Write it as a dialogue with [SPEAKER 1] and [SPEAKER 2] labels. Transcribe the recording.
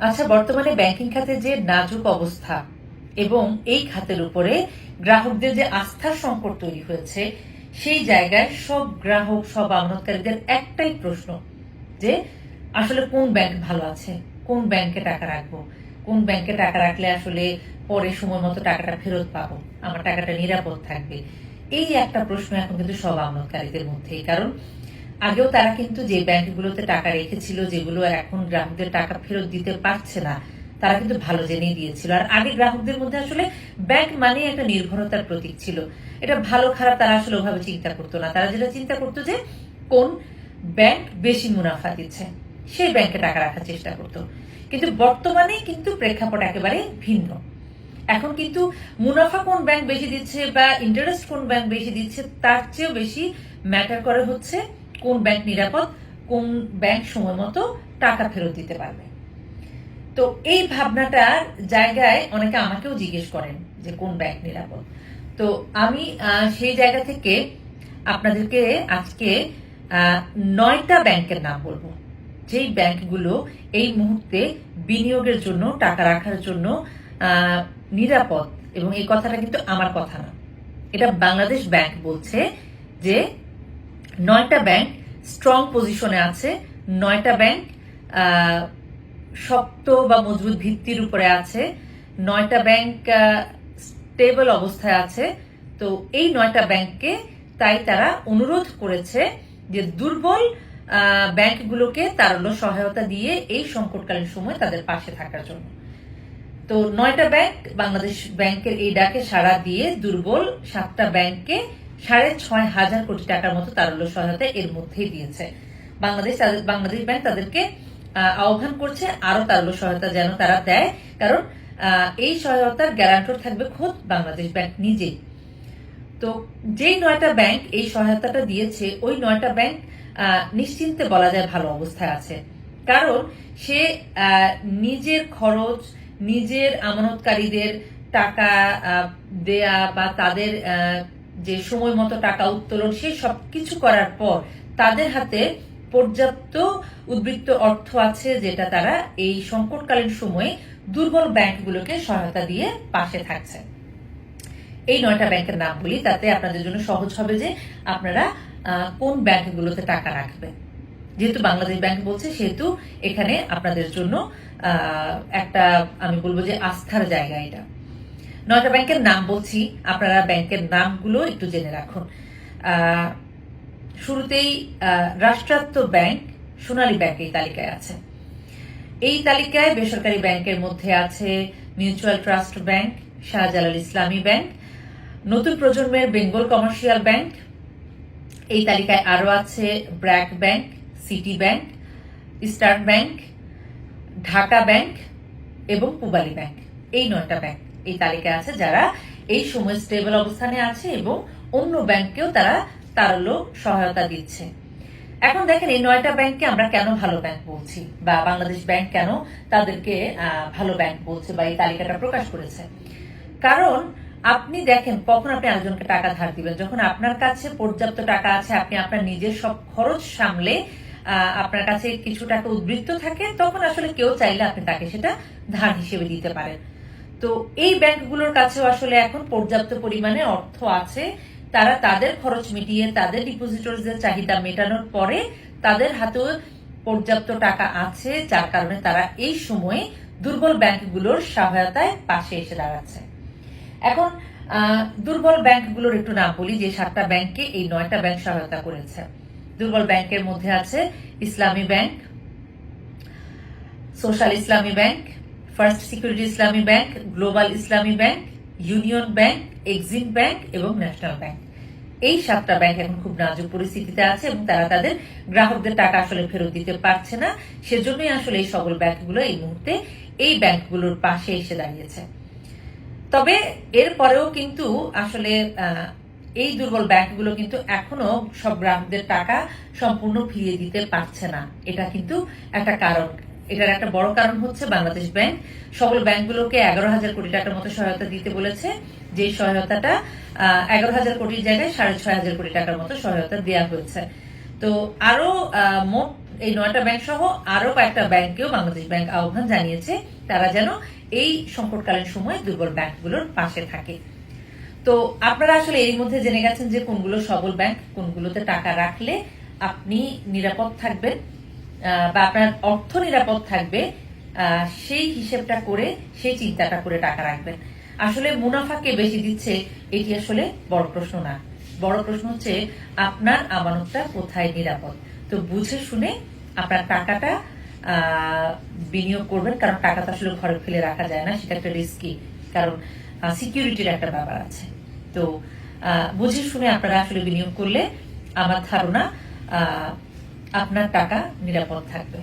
[SPEAKER 1] আচ্ছা, বর্তমানে ব্যাংকিং খাতে যে নাজুক অবস্থা এবং এই খাতের উপরে গ্রাহকদের যে আস্থার সংকট তৈরি হয়েছে, সেই জায়গায় সব গ্রাহক, সব আমানতকারীদের একটাই প্রশ্ন যে আসলে কোন ব্যাংক ভালো আছে, কোন ব্যাংকে টাকা রাখবো, কোন ব্যাংকে টাকা রাখলে আসলে পরে সময় মতো টাকাটা ফেরত পাবো, আমার টাকাটা নিরাপদ থাকবে। এই একটা প্রশ্ন এখন কিন্তু সব আমানতকারীদের মধ্যেই। কারণ আগেও তারা কিন্তু যে ব্যাংকগুলোতে টাকা রেখেছিল, যেগুলো এখন গ্রাহকদের টাকা ফেরত দিতে পারছে না, তারা কিন্তু ভালো জেনেই দিয়েছিল। আর আগে গ্রাহকদের মধ্যে আসলে ব্যাংক মানে একটা নির্ভরতার প্রতীক ছিল। এটা ভালো খারাপ তারা আসলে ওভাবে চিন্তা করতো না। তারা যেটা চিন্তা করতো যে কোন ব্যাংক বেশি মুনাফা দিচ্ছে, সেই ব্যাংকে টাকা রাখার চেষ্টা করতো। কিন্তু বর্তমানে কিন্তু প্রেক্ষাপট একেবারে ভিন্ন। এখন কিন্তু মুনাফা কোন ব্যাংক বেশি দিচ্ছে বা ইন্টারেস্ট কোন ব্যাংক বেশি দিচ্ছে, তার চেয়েও বেশি ম্যাটার করে হচ্ছে কোন ব্যাংক নিরাপদ, কোন ব্যাংক সময় মতো টাকা ফেরত দিতে পারবে। তো এই ভাবনাটার জায়গায় অনেকে আমাকেও জিজ্ঞেস করেন যে কোন ব্যাংক নিরাপদ। তো আমি সেই জায়গা থেকে আপনাদেরকে আজকে 9টা ব্যাংকের নাম বলবো, যেই ব্যাংকগুলো এই মুহূর্তে বিনিয়োগের জন্য, টাকা রাখার জন্য নিরাপদ। এবং এই কথাটা কিন্তু আমার কথা না, এটা বাংলাদেশ ব্যাংক বলছে যে 9টা ব্যাংক স্ট্রং পজিশনে আছে, 9টা ব্যাংক শক্ত বা মজবুত ভিত্তির উপরে আছে, 9টা ব্যাংক স্টেবল অবস্থায় আছে। তো এই 9টা ব্যাংককে তাই তারা অনুরোধ করেছে যে দুর্বল ব্যাংকগুলোকে তারল্য সহায়তা দিয়ে এই সংকটকালীন সময় তাদের পাশে থাকার জন্য। তো 9টা ব্যাংক বাংলাদেশ ব্যাংকের এই ডাকে সাড়া দিয়ে দুর্বল 7টা ব্যাংককে 6,500 কোটি টাকার মতো তারল্য সহায়তা এর মধ্যেই দিয়েছে। বাংলাদেশ ব্যাংক তাদেরকে আহ্বান করছে আরো তারল্য সহায়তা যেন তারা দেয়, কারণ এই সহায়তার গ্যারান্টর থাকবে খোদ বাংলাদেশ ব্যাংক নিজেই। তো যেই 9টা ব্যাংক এই সহায়তাটা দিয়েছে, ওই 9টা ব্যাংক নিশ্চিন্তে বলা যায় ভালো অবস্থায় আছে। কারণ সে নিজের খরচ, নিজের আমানতকারীদের টাকা দেয়া বা তাদের যে সময় মতো টাকা উত্তোলন, সে সবকিছু করার পর তাদের হাতে পর্যাপ্ত উদ্বৃত্ত অর্থ আছে, যেটা তারা এই সংকটকালীন সময়ে দুর্বল ব্যাংকগুলোকে সহায়তা দিয়ে পাশে থাকছে। এই 9টা ব্যাংকের নাম বলি, তাতে আপনাদের জন্য সহজ হবে যে আপনারা কোন ব্যাংকগুলোতে টাকা রাখবেন। যেহেতু বাংলাদেশ ব্যাংক বলছে, সেহেতু এখানে আপনাদের জন্য একটা আমি বলবো যে আস্থার জায়গা এটা। 9টা ব্যাংকের নাম বলছি, আপনারা ব্যাংকের নামগুলো একটু জেনে রাখুন। শুরুতেই রাষ্ট্রায়ত্ত ব্যাংক সোনালী ব্যাংক এই তালিকায় আছে। এই তালিকায় বেসরকারি ব্যাংকের মধ্যে আছে মিউচুয়াল ট্রাস্ট ব্যাংক, শাহজালাল ইসলামী ব্যাংক, নতুন প্রজন্মের বেঙ্গল কমার্শিয়াল ব্যাংক। এই তালিকায় আরো আছে BRAC bank, city bank, eastern bank, Dhaka bank এবং পূবালী ব্যাংক। এই 9টা ব্যাংক এই তালিকায় আছে, যারা এই সময় স্টেবল অবস্থানে আছে এবং অন্য ব্যাংককেও তারা তারল্য সহায়তা দিচ্ছে। এখন দেখেন, এই 9টা ব্যাংককে আমরা কেন ভালো ব্যাংক বলছি, বা বাংলাদেশ ব্যাংক কেন তাদেরকে ভালো ব্যাংক বলছে বা এই তালিকাটা প্রকাশ করেছে। কারণ আপনি দেখেন, কখন আপনি আরেকজনকে টাকা ধার দিবেন, যখন আপনার কাছে পর্যাপ্ত টাকা আছে, আপনি আপনার নিজের সব খরচ সামলে আপনার কাছে কিছু টাকা উদ্বৃত্ত থাকে, তখন আসলে কেউ চাইলে আপনি তাকে সেটা ধার হিসেবে দিতে পারেন। তো এই ব্যাংকগুলোর কাছেও আসলে এখন পর্যাপ্ত পরিমাণে অর্থ আছে। তারা তাদের খরচ মিটিয়ে, তাদের ডিপোজিটরদের চাহিদা মেটানোর পরে তাদের হাতেও পর্যাপ্ত টাকা আছে, যার কারণে তারা এই সময়ে দুর্বল ব্যাংকগুলোর সহায়তায় পাশে এসে দাঁড়াচ্ছে। এখন দুর্বল ব্যাংকগুলোর একটু নাম বলি, যে 7টা ব্যাংককে এই 9টা ব্যাংক সহায়তা করেছে। দুর্বল ব্যাংকের মধ্যে আছে ইসলামী ব্যাংক, সোশ্যাল ইসলামী ব্যাংক, ফার্স্ট সিকিউরিটি ইসলামী ব্যাংক, গ্লোবাল ইসলামী bank, union bank, Exim bank এবং ন্যাশনাল ব্যাংক। এই 7টা ব্যাংক এখন খুব নাজুক পরিস্থিতিতে আছে এবং তারা তাদের গ্রাহকদের টাকা আসলে ফেরত দিতে পারছে না। সেজন্যই আসলে এই সকল ব্যাংকগুলো এই মুহূর্তে এই ব্যাংকগুলোর পাশে এসে দাঁড়িয়েছে। তবে এরপরেও কিন্তু আসলে এই দুর্বল ব্যাংকগুলো কিন্তু এখনো সব গ্রাহকদের টাকা সম্পূর্ণ ফিরিয়ে দিতে পারছে না। এটা কিন্তু একটা কারণ। এটার একটা বড় কারণ হচ্ছে বাংলাদেশ ব্যাংক সকল ব্যাংকগুলোকে 11,000 কোটি টাকার মতো সহায়তা দিতে বলেছে, যে সহায়তাটা 11,000 কোটির জায়গায় 6,500 কোটি টাকার মতো সহায়তা দেওয়া হয়েছে। তো আরো মোট এই 9টা ব্যাংক সহ আরো কয়েকটা ব্যাংকেও বাংলাদেশ ব্যাংক আহ্বান জানিয়েছে তারা যেন এই সংকটকালীন সময় দুর্বল ব্যাংকগুলোর পাশে থাকে। তো আপনারা আসলে এর মধ্যে জেনে গেছেন যে কোনগুলো সবল ব্যাংক, কোনগুলোতে টাকা রাখলে আপনি নিরাপদ থাকবেন বা আপনার অর্থ নিরাপদ থাকবে, সেই হিসেবটা করে সেই চিন্তাটা করে টাকা রাখবেন। আসলে মুনাফা কে বেশি দিচ্ছে এটি আসলে বড় প্রশ্ন না, বড় প্রশ্ন হচ্ছে আপনার আমানতটা কোথায় নিরাপদ। তো বুঝে শুনে আপনার টাকাটা বিনিয়োগ করবেন, কারণ টাকা তো আসলে ঘরে ফেলে রাখা যায় না, সেটা একটা রিস্কি, কারণ সিকিউরিটির একটা ব্যাপার আছে। তো বুঝে শুনে আপনারা আসলে বিনিয়োগ করলে আমার ধারণা আপনার টাকা নিরাপদ থাকবে।